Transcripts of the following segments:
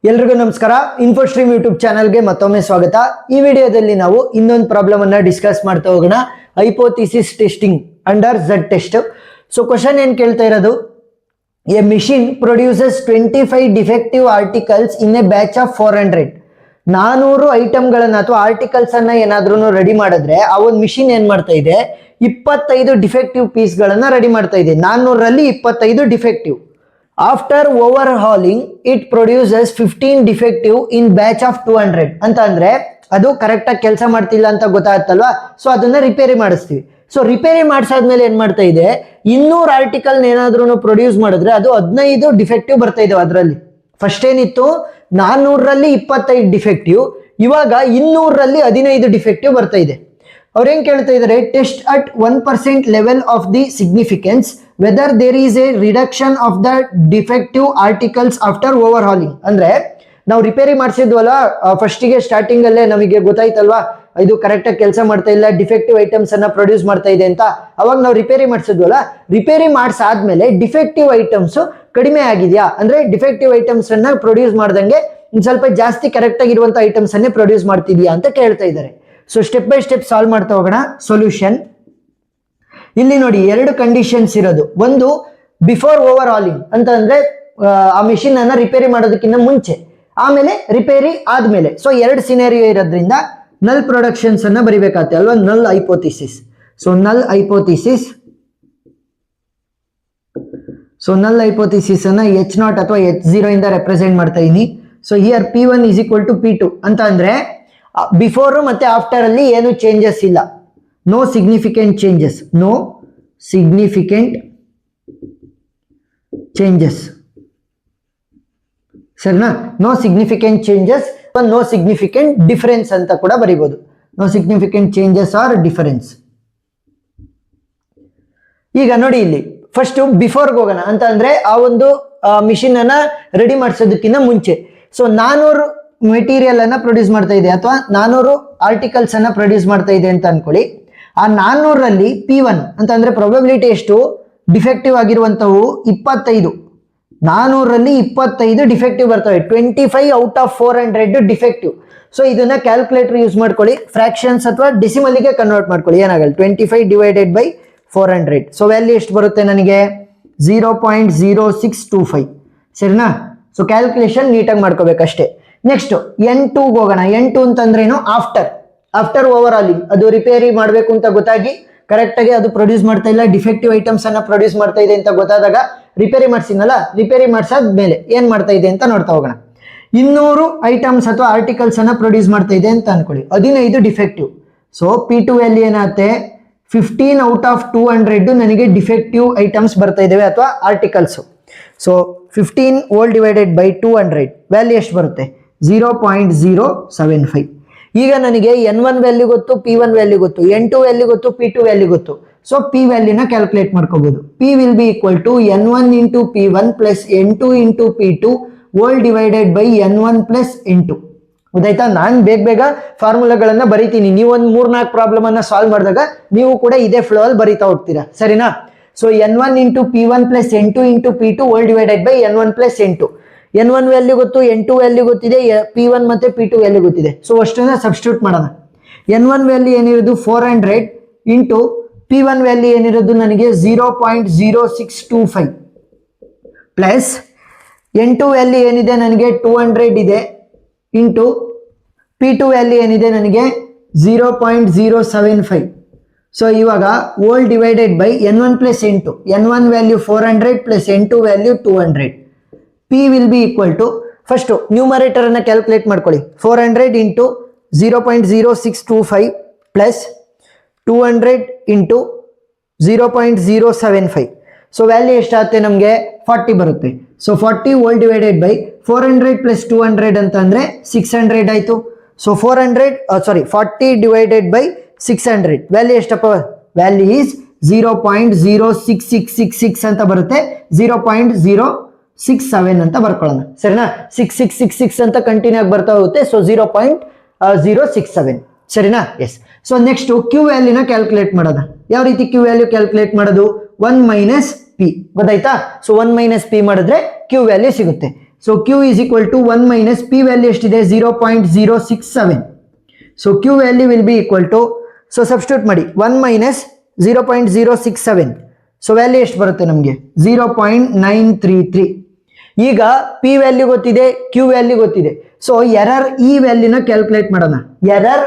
ಎಲ್ರಿಗೂ ನಮಸ್ಕಾರ. ಇನ್ಫೋಸ್ಟ್ರೀಮ್ ಯೂಟ್ಯೂಬ್ ಚಾನಲ್ಗೆ ಮತ್ತೊಮ್ಮೆ ಸ್ವಾಗತ. ಈ ವಿಡಿಯೋದಲ್ಲಿ ನಾವು ಇನ್ನೊಂದು ಪ್ರಾಬ್ಲಮ್ ಅನ್ನ ಡಿಸ್ಕಸ್ ಮಾಡ್ತಾ ಹೋಗೋಣ. Hypothesis testing under Z test. So question ಏನ್ ಕೇಳ್ತಾ ಇರೋದು, A machine produces 25 defective articles in a batch of 400. 400 ಐಟಮ್ಗಳನ್ನ ಅಥವಾ ಆರ್ಟಿಕಲ್ಸ್ ಅನ್ನ ಏನಾದ್ರೂ ರೆಡಿ ಮಾಡಿದ್ರೆ ಆ ಒಂದು ಮಿಷಿನ್ ಏನ್ ಮಾಡ್ತಾ ಇದೆ, 25 ಡಿಫೆಕ್ಟಿವ್ ಪೀಸ್ಗಳನ್ನ ರೆಡಿ ಮಾಡ್ತಾ ಇದೆ. 400ರಲ್ಲಿ 25 defective. After overhauling it produces 15 defective in batch of 200 ಅಂತ ಅಂದ್ರೆ ಅದು ಕರೆಕ್ಟ್ ಆಗಿ ಕೆಲಸ ಮಾಡ್ತಿಲ್ಲ ಅಂತ ಗೊತ್ತಾಗ್ತಲ್ವಾ. ಸೊ ಅದನ್ನ ರಿಪೇರಿ ಮಾಡಿಸ್ತೀವಿ. ಸೊ ರಿಪೇರಿ ಮಾಡಿಸಾದ್ಮೇಲೆ ಏನ್ ಮಾಡ್ತಾ ಇದೆ, 200 ಆರ್ಟಿಕಲ್ ಏನಾದ್ರೂ ಪ್ರೊಡ್ಯೂಸ್ ಮಾಡಿದ್ರೆ ಅದು 15 ಡಿಫೆಕ್ಟಿವ್ ಬರ್ತಾ ಇದೆ. ಅದರಲ್ಲಿ ಫಸ್ಟ್ ಏನಿತ್ತು 400ರಲ್ಲಿ 25 ಡಿಫೆಕ್ಟಿವ್, ಇವಾಗ 200ರಲ್ಲಿ 15 ಡಿಫೆಕ್ಟಿವ್ ಬರ್ತಾ ಇದೆ. ಅವ್ರೇನ್ ಕೇಳ್ತಾ ಇದಾರೆ, test at 1% level of the significance whether there is a reduction of the defective articles after overhauling. ಅಂದ್ರೆ ನಾವು ರಿಪೇರಿ ಮಾಡಿಸಿದ್ವಲ್ಲ ಫಸ್ಟಿಗೆ ಸ್ಟಾರ್ಟಿಂಗ್ ಅಲ್ಲೇ ನಮಗೆ ಗೊತ್ತಾಯ್ತಲ್ವಾ, ಇದು ಕರೆಕ್ಟ್ ಆಗಿ ಕೆಲಸ ಮಾಡ್ತಾ ಇಲ್ಲ, ಡಿಫೆಕ್ಟಿವ್ ಐಟಮ್ಸ್ ಅನ್ನ ಪ್ರೊಡ್ಯೂಸ್ ಮಾಡ್ತಾ ಇದೆ ಅಂತ. ಅವಾಗ ನಾವು ರಿಪೇರಿ ಮಾಡಿಸಿದ್ವಲ್ಲ, ರಿಪೇರಿ ಮಾಡಿಸಾದ್ಮೇಲೆ ಡಿಫೆಕ್ಟಿವ್ ಐಟಮ್ಸ್ ಕಡಿಮೆ ಆಗಿದೆಯಾ ಅಂದ್ರೆ ಡಿಫೆಕ್ಟಿವ್ ಐಟಮ್ಸ್ ಅನ್ನ ಪ್ರೊಡ್ಯೂಸ್ ಮಾಡ್ದಂಗೆ ಸ್ವಲ್ಪ ಜಾಸ್ತಿ ಕರೆಕ್ಟ್ ಆಗಿರುವಂತ ಐಟಮ್ಸ್ ಅನ್ನೇ ಪ್ರೊಡ್ಯೂಸ್ ಮಾಡ್ತಿದ್ಯಾ ಅಂತ ಕೇಳ್ತಾ ಇದ್ದಾರೆ. So step by step solve ಮಾಡ್ತಾ ಹೋಗೋಣ. ಸೊಲ್ಯೂಷನ್ ಇಲ್ಲಿ ನೋಡಿ, 2 ಕಂಡೀಷನ್ಸ್ ಇರೋದು. ಒಂದು ಬಿಫೋರ್ ಓವರ್ ಹಾಲಿಂಗ್ ಅಂತ ಅಂದ್ರೆ ಆ ಮಿಷಿನ್ ಅನ್ನ ರಿಪೇರಿ ಮಾಡೋದಕ್ಕಿಂತ ಮುಂಚೆ, ಆಮೇಲೆ ರಿಪೇರಿ ಆದ್ಮೇಲೆ. ಸೊ 2 ಸಿನಾರಿಯೋ ಇರೋದ್ರಿಂದ ನಲ್ ಪ್ರೊಡಕ್ಷನ್ಸ್ ಅನ್ನ ಬರಿಬೇಕಾಗುತ್ತೆ ಅಲ್ವಾ, ನಲ್ ಹೈಪೋಥಿಸಿಸ್. ಸೊ ನಲ್ ಹೈಪೋಥಿಸಿಸ್, ಸೊ ನಲ್ ಹೈಪೋಥಿಸಿಸ್ ಅನ್ನ H0 ಅಥವಾ H0 ಇಂದ ರೆಪ್ರೆಸೆಂಟ್ ಮಾಡ್ತಾ ಇದೀನಿ. So here P1 is equal to P2 ಅಂತ ಅಂದ್ರೆ ಬಿಫೋರ್ ಮತ್ತೆ ಆಫ್ಟರ್ ಅಲ್ಲಿ ಏನು ಚೇಂಜಸ್ ಇಲ್ಲ, no significant changes, no significant changes. ಸರಿನಾ? No significant changes, no significant difference ಅಂತ ಕೂಡ ಬರೀಬಹುದು. No significant changes or difference. ಈಗ ನೋಡಿ, ಇಲ್ಲಿ ಫಸ್ಟ್ ಬಿಫೋರ್ಗೆ ಹೋಗೋಣ. ಅಂತ ಅಂದ್ರೆ ಆ ಒಂದು ಮಿಷಿನ್ ಅನ್ನ ರೆಡಿ ಮಾಡಿಸೋದಕ್ಕಿಂತ ಮುಂಚೆ. ಸೊ 400 ಮೆಟೀರಿಯಲ್ ಅನ್ನ ಪ್ರೊಡ್ಯೂಸ್ ಮಾಡ್ತಾ ಇದೆ ಅಥವಾ 400 ಆರ್ಟಿಕಲ್ಸ್ ಅನ್ನ ಪ್ರೊಡ್ಯೂಸ್ ಮಾಡ್ತಾ ಇದೆ ಅಂತ ಅನ್ಕೊಳ್ಳಿ. ಆ 400ರಲ್ಲಿ P1 ಅಂತ ಅಂದ್ರೆ ಪ್ರೊಬಬಿಲಿಟಿ ಎಷ್ಟು, ಡಿಫೆಕ್ಟಿವ್ ಆಗಿರುವಂತವು 25. 400ರಲ್ಲಿ 25 ಡಿಫೆಕ್ಟಿವ್ ಬರ್ತವೆ. 25 ಔಟ್ ಆಫ್ 400 ಡಿಫೆಕ್ಟಿವ್. ಸೊ ಇದನ್ನ ಕ್ಯಾಲ್ಕುಲೇಟರ್ ಯೂಸ್ ಮಾಡ್ಕೊಳ್ಳಿ, ಫ್ರಾಕ್ಷನ್ಸ್ ಅಥವಾ ಡೆಸಿಮಲ್ಗೆ ಕನ್ವರ್ಟ್ ಮಾಡ್ಕೊಳ್ಳಿ. ಏನಾಗಲ್ಲ, 25 ಡಿವೈಡೆಡ್ ಬೈ 400. ಸೊ ವ್ಯಾಲ್ಯೂ ಎಷ್ಟು ಬರುತ್ತೆ ನನಗೆ, 0.0625. ಸರಿನಾ? ಸೊ ಕ್ಯಾಲ್ಕುಲೇಷನ್ ನೀಟಾಗಿ ಮಾಡ್ಕೋಬೇಕಷ್ಟೇ. ನೆಕ್ಸ್ಟ್ N2 ಹೋಗೋಣ. N2 ಅಂತಂದ್ರೇನು, ಆಫ್ಟರ್ ಓವರ್ ಹಾಲಿಂಗ್ ಅದು ರಿಪೇರಿ ಮಾಡಬೇಕು ಅಂತ ಗೊತ್ತಾಗಿ ಕರೆಕ್ಟ್ ಆಗಿ ಅದು ಪ್ರೊಡ್ಯೂಸ್ ಮಾಡ್ತಾ ಇಲ್ಲ, ಡಿಫೆಕ್ಟಿವ್ ಐಟಮ್ಸ್ ಅನ್ನ ಪ್ರೊಡ್ಯೂಸ್ ಮಾಡ್ತಾ ಇದೆ ಅಂತ ಗೊತ್ತಾದಾಗ ರಿಪೇರಿ ಮಾಡ್ಸಿನಲ್ಲ, ರಿಪೇರಿ ಮಾಡಿಸಾದ್ಮೇಲೆ ಏನ್ ಮಾಡ್ತಾ ಇದೆ ಅಂತ ನೋಡ್ತಾ ಹೋಗೋಣ. 200 ಐಟಮ್ಸ್ ಅಥವಾ ಆರ್ಟಿಕಲ್ಸ್ ಅನ್ನ ಪ್ರೊಡ್ಯೂಸ್ ಮಾಡ್ತಾ ಇದೆ ಅಂತ ಅನ್ಕೊಳ್ಳಿ, 15 ಡಿಫೆಕ್ಟಿವ್. ಸೊ P2 ವ್ಯಾಲ್ಯೂ ಏನಾಗುತ್ತೆ, 15 ಔಟ್ ಆಫ್ 200 ನನಗೆ ಡಿಫೆಕ್ಟಿವ್ ಐಟಮ್ಸ್ ಬರ್ತಾ ಇದಾವೆ ಅಥವಾ articles. So 15 hole divided by 200 value ಎಷ್ಟು ಬರುತ್ತೆ, 0.075. ಈಗ ನನಗೆ N1 ವ್ಯಾಲ್ಯೂ ಗೊತ್ತು, P1 ವ್ಯಾಲ್ಯೂ ಗೊತ್ತು, N2 ವ್ಯಾಲ್ಯೂ ಗೊತ್ತು, P2 ವ್ಯಾಲ್ಯೂ ಗೊತ್ತು. ಸೊ P ವ್ಯಾಲ್ಯೂನ ಕ್ಯಾಲ್ಕುಲೇಟ್ ಮಾಡ್ಕೋಬಹುದು. P will be equal to N1 into P1 plus N2 into P2 whole divided by N1 plus N2. ಗೊತ್ತಾಯ್ತಾ? ನಾನು ಬೇಗ ಫಾರ್ಮುಲಾಗಳನ್ನ ಬರೀತೀನಿ. ನೀವು ಒಂದು 3-4 ಪ್ರಾಬ್ಲಮ್ ಅನ್ನ ಸಾಲ್ವ್ ಮಾಡಿದಾಗ ನೀವು ಕೂಡ ಇದೇ ಫ್ಲೋ ಅಲ್ಲಿ ಬರೀತಾ ಹೋಗ್ತೀರಾ. ಸರಿನಾ? So N1 into P1 plus N2 into P2 whole divided by N1 plus N2. N1 value ಗೊತ್ತು, N2 ವ್ಯಾಲ್ಯೂ ಗೊತ್ತಿದೆ, P1 ಮತ್ತೆ P2 ವ್ಯಾಲ್ಯೂ ಗೊತ್ತಿದೆ. ಸೊ ಅಷ್ಟನ್ನ ಸಬ್ಸ್ಟಿಟ್ಯೂಟ್ ಮಾಡೋಣ. N1 ವ್ಯಾಲ್ಯೂ ಏನಿರೋದು 400 ಇಂಟು P1 ವ್ಯಾಲ್ಯೂ ಏನಿರೋದು ನನಗೆ 0.0625 ಪ್ಲಸ್ N2 ವ್ಯಾಲ್ಯೂ ಏನಿದೆ ನನಗೆ 200 ಇದೆ ಇಂಟು P2 ವ್ಯಾಲ್ಯೂ ಏನಿದೆ ನನಗೆ 0.075. ಸೊ ಇವಾಗ whole divided by N1 plus N2. N1 value 400 plus N2 value 200. P will be equal to, first numerator ಅನ್ನ ಕ್ಯಾಲ್ಕುಲೇಟ್ ಮಾಡ್ಕೊಳ್ಳಿ. 400 into 0.0625 plus 200 into 0.075. So value ಎಷ್ಟಾಗುತ್ತೆ ನಮಗೆ, 40 ಬರುತ್ತೆ. So 40 whole divided by 400 plus 200 ಅಂತ ಅಂದ್ರೆ 600 ಆಯ್ತು. ಸೊ 40 ಡಿವೈಡೆಡ್ ಬೈ 600 ವ್ಯಾಲ್ಯೂ ಎಷ್ಟಪ್ಪ, value is 0.06666 ಅಂತ ಬರುತ್ತೆ. 0.067 ಅಂತ ಬರ್ಕೊಳ್ಳೋಣ. ಸರಿನಾ? 6666 ಅಂತ ಕಂಟಿನ್ಯೂ ಆಗಿ ಬರ್ತಾ ಹೋಗುತ್ತೆ. ಸೊ 0.067. ಸರಿನಾ? ಎಸ್. ಸೊ ನೆಕ್ಸ್ಟ್ Q ವ್ಯಾಲ್ಯೂನ ಕ್ಯಾಲ್ಕುಲೇಟ್ ಮಾಡೋಣ. ಯಾವ ರೀತಿ Q ವ್ಯಾಲ್ಯೂ ಕ್ಯಾಲ್ಕುಲೇಟ್ ಮಾಡೋದು, 1 ಮೈನಸ್ P. ಗೊತ್ತಾಯ್ತಾ? ಸೊ 1 ಮೈನಸ್ P ಮಾಡಿದ್ರೆ Q ವ್ಯಾಲ್ಯೂ ಸಿಗುತ್ತೆ. So q is equal to 1 minus p value ಎಷ್ಟಿದೆ 0.067. So q value will be equal to, so substitute ಮಾಡಿ 1 minus 0.067. ಸೊ ವ್ಯಾಲ್ಯೂ ಎಷ್ಟು ಬರುತ್ತೆ ನಮಗೆ 0.933. ಈಗ p ವ್ಯಾಲ್ಯೂ ಗೊತ್ತಿದೆ, q ವ್ಯಾಲ್ಯೂ ಗೊತ್ತಿದೆ. ಸೊ ಎರರ್ ಇ ವ್ಯಾಲ್ಯೂನ ಕ್ಯಾಲ್ಕುಲೇಟ್ ಮಾಡೋಣ. ಎರರ್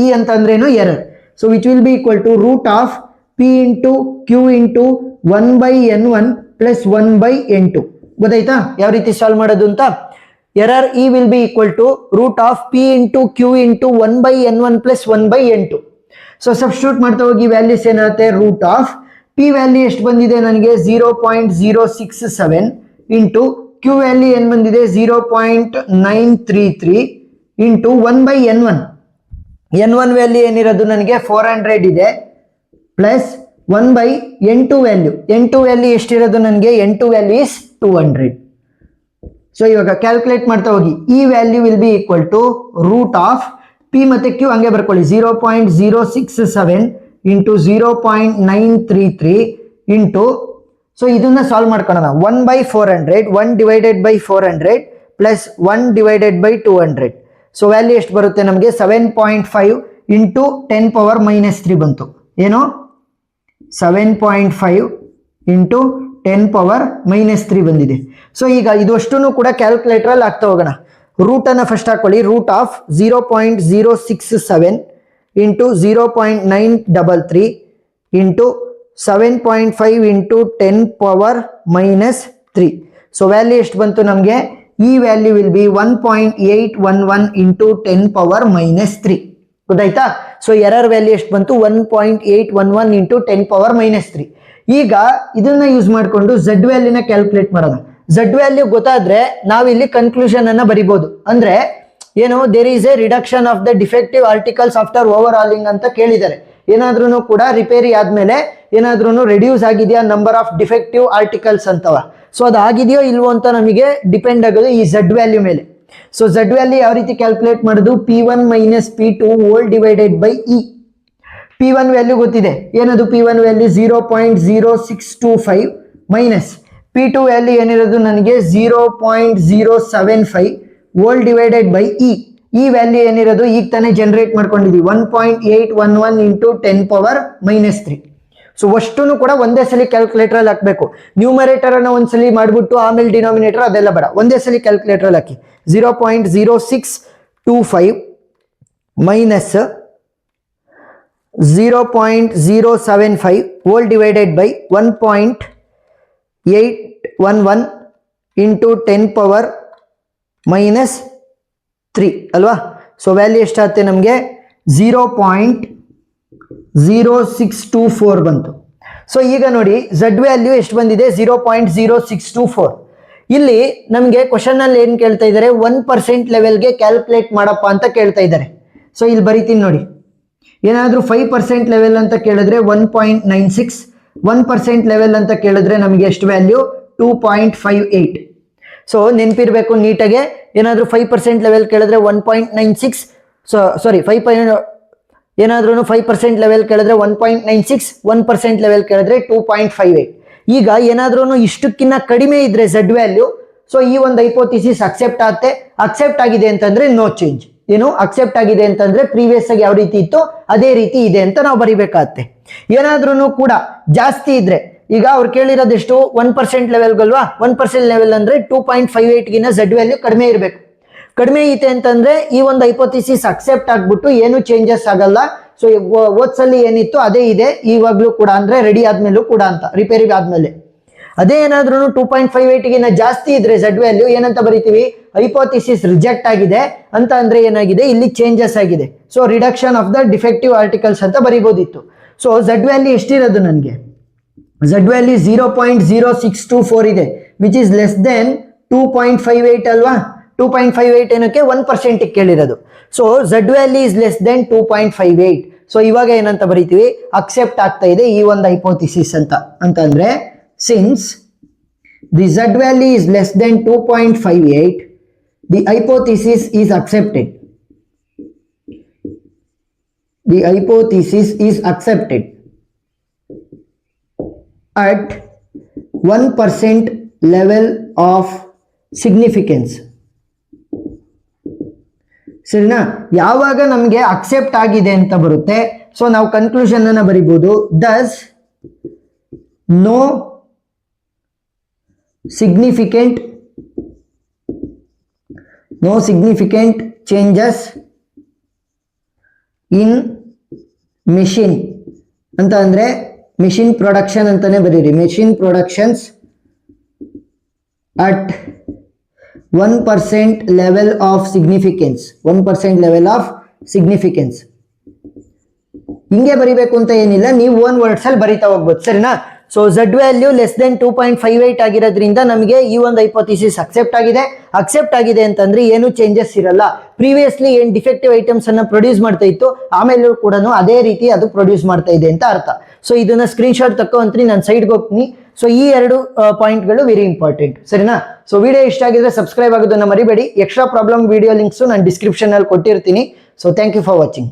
ಇ ಅಂತಂದ್ರೇನು error. So which will be equal to root of p into q into 1/n1 plus 1/n2. ಗೊತ್ತಾಯ್ತಾ ಯಾವ ರೀತಿ ಸಾಲ್ವ್ ಮಾಡೋದು ಅಂತ? Error E will be equal to root of p into q into 1/n1 plus 1/n2. So substitute ಮಾಡ್ತಾ ಹೋಗಿ values ಏನಾಗುತ್ತೆ, root of p value ಎಷ್ಟು ಬಂದಿದೆ ನನಗೆ 0.067 ಇಂಟು q ವ್ಯಾಲ್ಯೂ ಏನು ಬಂದಿದೆ 0.933 ಇಂಟು 1/n1. n1 ವ್ಯಾಲ್ಯೂ ಏನಿರೋದು ನನಗೆ 400 ಇದೆ, plus 1/n2 value. n2 value ಎಷ್ಟಿರೋದು ನನಗೆ, n2 ವ್ಯಾಲ್ಯೂ ಇಸ್ 200. ಸೊ ಇವಾಗ ಕ್ಯಾಲ್ಕುಲೇಟ್ ಮಾಡ್ತಾ ಹೋಗಿ ಈ value will be equal to root of p ಮತ್ತೆ q ಹಂಗೆ ಬರ್ಕೊಳ್ಳಿ 0.067 ಇಂಟು 0.933 ಇಂಟು, ಸೊ ಇದನ್ನ ಸಾಲ್ವ್ ಮಾಡ್ಕೊಳ್ಳೋಣ. 1/400, 1 divided by 400 plus 1 divided by 200. So value ಎಷ್ಟು ಬರುತ್ತೆ ನಮಗೆ 7.5 ಇಂಟು 10 ಪವರ್ ಮೈನಸ್ 3 ಬಂತು. ಏನು 7.5 ಇಂಟು 10 ಪವರ್ ಮೈನಸ್ 3 ಬಂದಿದೆ. ಸೊ ಈಗ ಇದು ಅಷ್ಟೂ ಕೂಡ ಕ್ಯಾಲ್ಕುಲೇಟರಲ್ಲಿ ಆಗ್ತಾ ಹೋಗೋಣ. ರೂಟನ್ನು ಫಸ್ಟ್ ಹಾಕೊಳ್ಳಿ. Root of 0.067 into 0.933 into 7.5 into 10 power minus 3. So value ಎಷ್ಟು ಬಂತು ನಮಗೆ, ಈ value will be 1.811 into 10 power minus 3. ಗೊತ್ತಾಯ್ತಾ? ಸೊ ಎರರ್ ವ್ಯಾಲ್ಯೂ ಎಷ್ಟು ಬಂತು 1.811 ಇಂಟು 10 ಪವರ್ ಮೈನಸ್ 3. ಈಗ ಇದನ್ನ ಯೂಸ್ ಮಾಡಿಕೊಂಡು ಝಡ್ ವ್ಯಾಲ್ಯೂನ ಕ್ಯಾಲ್ಕುಲೇಟ್ ಮಾಡೋಣ. ಝಡ್ ವ್ಯಾಲ್ಯೂ ಗೊತ್ತಾದ್ರೆ ನಾವಿಲ್ಲಿ ಕನ್ಕ್ಲೂಷನ್ ಅನ್ನ ಬರಿಬಹುದು. ಅಂದ್ರೆ ಏನು, there is a reduction of the defective articles after overhauling ಅಂತ ಕೇಳಿದ್ದಾರೆ. ಏನಾದ್ರೂ ಕೂಡ ರಿಪೇರಿ ಆದ್ಮೇಲೆ ಏನಾದ್ರೂ ರೆಡ್ಯೂಸ್ ಆಗಿದೆಯಾ ನಂಬರ್ ಆಫ್ ಡಿಫೆಕ್ಟಿವ್ ಆರ್ಟಿಕಲ್ಸ್ ಅಂತವ. ಸೊ ಅದು ಆಗಿದೆಯೋ ಇಲ್ವೋ ಅಂತ ನಮಗೆ ಡಿಪೆಂಡ್ ಆಗೋದು ಈ ಝಡ್ ವ್ಯಾಲ್ಯೂ ಮೇಲೆ. ಸೊ ಝಡ್ ವ್ಯಾಲ್ಯೂ ಯಾವ ರೀತಿ ಕ್ಯಾಲ್ಕುಲೇಟ್ ಮಾಡೋದು, p1 minus p2 whole divided by E. p1 value ಗೊತ್ತಿದೆ, ಏನದು p1 value 0.0625 minus p2 value ಏನಿರೋದು ನನಗೆ 0.075 ಹೋಲ್ ಡಿವೈಡೆಡ್ ಬೈ ಇ. ಈ ವ್ಯಾಲ್ಯೂ ಏನಿರೋದು ಈಗ ತಾನೇ ಜನರೇಟ್ ಮಾಡ್ಕೊಂಡಿದ್ವಿ 1.811 ಇಂಟು 10 ಪವರ್ ಮೈನಸ್ 3. ಸೊ ಅಷ್ಟೂ ಕೂಡ ಒಂದೇ ಸಲ ಕ್ಯಾಲ್ಕುಲೇಟರ್ ಅಲ್ಲಿ ಹಾಕಬೇಕು. ನ್ಯೂಮರೇಟರ್ ಅನ್ನ ಒಂದ್ಸಲಿ ಮಾಡ್ಬಿಟ್ಟು ಆಮೇಲೆ ಡಿನಾಮಿನೇಟರ್ ಅದೆಲ್ಲ ಬೇಡ, ಒಂದೇ ಸಲ ಕ್ಯಾಲ್ಕುಲೇಟರ್ ಅಲ್ಲಿ ಹಾಕಿ. 0.0625 minus 0.075 hole divided by 1.811 into 10 power minus 3 ಅಲ್ವಾ. ಸೊ ವ್ಯಾಲ್ಯೂ ಎಷ್ಟಾಗುತ್ತೆ ನಮಗೆ 0.0624 ಬಂತು. ಸೊ ಈಗ ನೋಡಿ ಝಡ್ ವ್ಯಾಲ್ಯೂ ಎಷ್ಟು ಬಂದಿದೆ 0.0624. ಇಲ್ಲಿ ನಮಗೆ ಕ್ವಶನ್ ಅಲ್ಲಿ ಏನ್ ಕೇಳ್ತಾ ಇದ್ದಾರೆ, 1% ಲೆವೆಲ್ಗೆ ಕ್ಯಾಲ್ಕುಲೇಟ್ ಮಾಡಪ್ಪ ಅಂತ ಕೇಳ್ತಾ ಇದ್ದಾರೆ. ಸೊ ಇಲ್ಲಿ ಬರೀತೀನಿ ನೋಡಿ, ಏನಾದ್ರೂ 5% ಲೆವೆಲ್ ಅಂತ ಕೇಳಿದ್ರೆ 1.96, 1% ಲೆವೆಲ್ ಅಂತ ಕೇಳಿದ್ರೆ ನಮಗೆ ಎಷ್ಟು ವ್ಯಾಲ್ಯೂ 2.58. ಸೊ ನೆನಪಿರ್ಬೇಕು ನೀಟಾಗೆ, ಏನಾದ್ರೂ 5% ಲೆವೆಲ್ ಕೇಳಿದ್ರೆ 1.96, ಸಾರಿ 5 ಏನಾದ್ರೂ 5% ಲೆವೆಲ್ ಕೇಳಿದ್ರೆ 1.96, 1% ಲೆವೆಲ್ ಕೇಳಿದ್ರೆ 2.58. ಈಗ ಏನಾದ್ರೂ ಇಷ್ಟಕ್ಕಿಂತ ಕಡಿಮೆ ಇದ್ರೆ ಝಡ್ ವ್ಯಾಲ್ಯೂ, ಸೊ ಈ ಒಂದು ಹೈಪೋಥಿಸಿಸ್ ಅಕ್ಸೆಪ್ಟ್ ಆಗುತ್ತೆ. ಅಕ್ಸೆಪ್ಟ್ ಆಗಿದೆ ಅಂತಂದ್ರೆ ನೋ ಚೇಂಜ್. ಏನು ಅಕ್ಸೆಪ್ಟ್ ಆಗಿದೆ ಅಂತಂದ್ರೆ ಪ್ರೀವಿಯಸ್ ಆಗಿ ಯಾವ ರೀತಿ ಇತ್ತು ಅದೇ ರೀತಿ ಇದೆ ಅಂತ ನಾವು ಬರಿಬೇಕಾಗತ್ತೆ. ಏನಾದ್ರೂ ಕೂಡ ಜಾಸ್ತಿ ಇದ್ರೆ, ಈಗ ಅವ್ರು ಕೇಳಿರೋದೆಷ್ಟು 1% ಲೆವೆಲ್ಗಲ್ವಾ, 1% ಲೆವೆಲ್ ಅಂದ್ರೆ 2.58 ಗಿನ ಝಡ್ ವ್ಯಾಲ್ಯೂ ಕಡಿಮೆ ಇರಬೇಕು. ಕಡಿಮೆ ಐತೆ ಅಂತಂದ್ರೆ ಈ ಒಂದು ಹೈಪೋಥಿಸಿಸ್ ಅಕ್ಸೆಪ್ಟ್ ಆಗ್ಬಿಟ್ಟು ಏನು ಚೇಂಜಸ್ ಆಗಲ್ಲ. ಸೊ ಓದ್ಸಲ್ಲಿ ಏನಿತ್ತು ಅದೇ ಇದೆ ಇವಾಗ್ಲೂ ಕೂಡ, ಅಂದ್ರೆ ರೆಡಿ ಆದ್ಮೇಲೂ ಕೂಡ ಅಂತ, ರಿಪೇರಿ ಆದ್ಮೇಲೆ. ಅದೇ ಏನಾದ್ರೂ 2.58 ಗಿನ ಜಾಸ್ತಿ ಇದ್ರೆ ಝಡ್ ವ್ಯಾಲ್ಯೂ ಏನಂತ ಬರಿತೀವಿ, ಹೈಪೋಥಿಸಿಸ್ ರಿಜೆಕ್ಟ್ ಆಗಿದೆ ಅಂತ, ಅಂದ್ರೆ ಏನಾಗಿದೆ ಇಲ್ಲಿ ಚೇಂಜಸ್ ಆಗಿದೆ. So reduction of the defective articles ಅಂತ ಬರಿಬೋದಿತ್ತು. ಸೊ ಝಡ್ ವ್ಯಾಲ್ಯೂ ಎಷ್ಟಿರೋದು ನನಗೆ, ಝಡ್ ವ್ಯಾಲ್ಯೂ 0.0624 ಇದೆ, ವಿಚ್ ಇಸ್ ಲೆಸ್ ದೆನ್ 2.58 ಅಲ್ವಾ. 2.58 ಏನಕ್ಕೆ 1% ಕೇಳಿರೋದು. So Z value is less than 2.58. So ಇವಾಗ ಏನಂತ ಬರೀತೀವಿ, ಅಕ್ಸೆಪ್ಟ್ ಆಗ್ತಾ ಇದೆ ಈ ಒಂದು ಹೈಪೋಥಿಸಿಸ್ ಅಂತ. ಅಂತಂದ್ರೆ since the Z value is less than 2.58, the hypothesis is accepted. The hypothesis is accepted at 1% level of significance. ಸರಿನಾ? ಯಾವಾಗ ನಮಗೆ ಅಕ್ಸೆಪ್ಟ್ ಆಗಿದೆ ಅಂತ ಬರುತ್ತೆ, ಸೊ ನಾವು ಕನ್ಕ್ಲೂಷನ್ ಅನ್ನ ಬರಿಬಹುದು. Thus no significant changes in machine ಅಂತ ಅಂದ್ರೆ ಮೆಷಿನ್ ಪ್ರೊಡಕ್ಷನ್ ಅಂತಾನೆ ಬರೀರಿ. Machine productions at 1% level of significance. 1% level of significance. ಹಿಂಗೆ ಬರಿಬೇಕು ಅಂತ ಏನಿಲ್ಲ, ನೀವು ಓನ್ ವರ್ಡ್ಸ್ ಅಲ್ಲಿ ಬರಿತಾ ಹೋಗ್ಬೋದು. ಸರಿನಾ? So Z value less than 2.58 ಆಗಿರೋದ್ರಿಂದ ನಮಗೆ ಈ ಒಂದು ಹೈಪೋಥಿಸಿಸ್ ಅಕ್ಸೆಪ್ಟ್ ಆಗಿದೆ ಅಂತಂದ್ರೆ ಏನು ಚೇಂಜಸ್ ಇರಲ್ಲ. ಪ್ರೀವಿಯಸ್ಲಿ ಏನ್ ಡಿಫೆಕ್ಟಿವ್ ಐಟಮ್ಸ್ ಅನ್ನ ಪ್ರೊಡ್ಯೂಸ್ ಮಾಡ್ತಾ ಇತ್ತು, ಆಮೇಲೂ ಕೂಡ ಅದೇ ರೀತಿ ಅದು ಪ್ರೊಡ್ಯೂಸ್ ಮಾಡ್ತಾ ಇದೆ ಅಂತ ಅರ್ಥ. ಸೊ ಇದನ್ನ ಸ್ಕ್ರೀನ್ ಶಾಟ್ ತಕ್ಕೊಂತೀನಿ, ನಾನು ಸೈಡ್ಗೆ ಹೋಗ್ತೀನಿ. ಸೊ ಈ ಎರಡು ಪಾಯಿಂಟ್ಗಳು ವೆರಿ ಇಂಪಾರ್ಟೆಂಟ್. ಸರಿನಾ? ಸೊ ವಿಡಿಯೋ ಇಷ್ಟ ಆಗಿದ್ರೆ ಸಬ್ಸ್ಕ್ರೈಬ್ ಆಗೋದನ್ನ ಮರಿಬೇಡಿ. ಎಕ್ಸ್ಟ್ರಾ ಪ್ರಾಬ್ಲಮ್ ವಿಡಿಯೋ ಲಿಂಕ್ಸ್ ನಾನು ಡಿಸ್ಕ್ರಿಪ್ಷನ್ ಅಲ್ಲಿ ಕೊಟ್ಟಿರ್ತೀನಿ. So thank you for watching.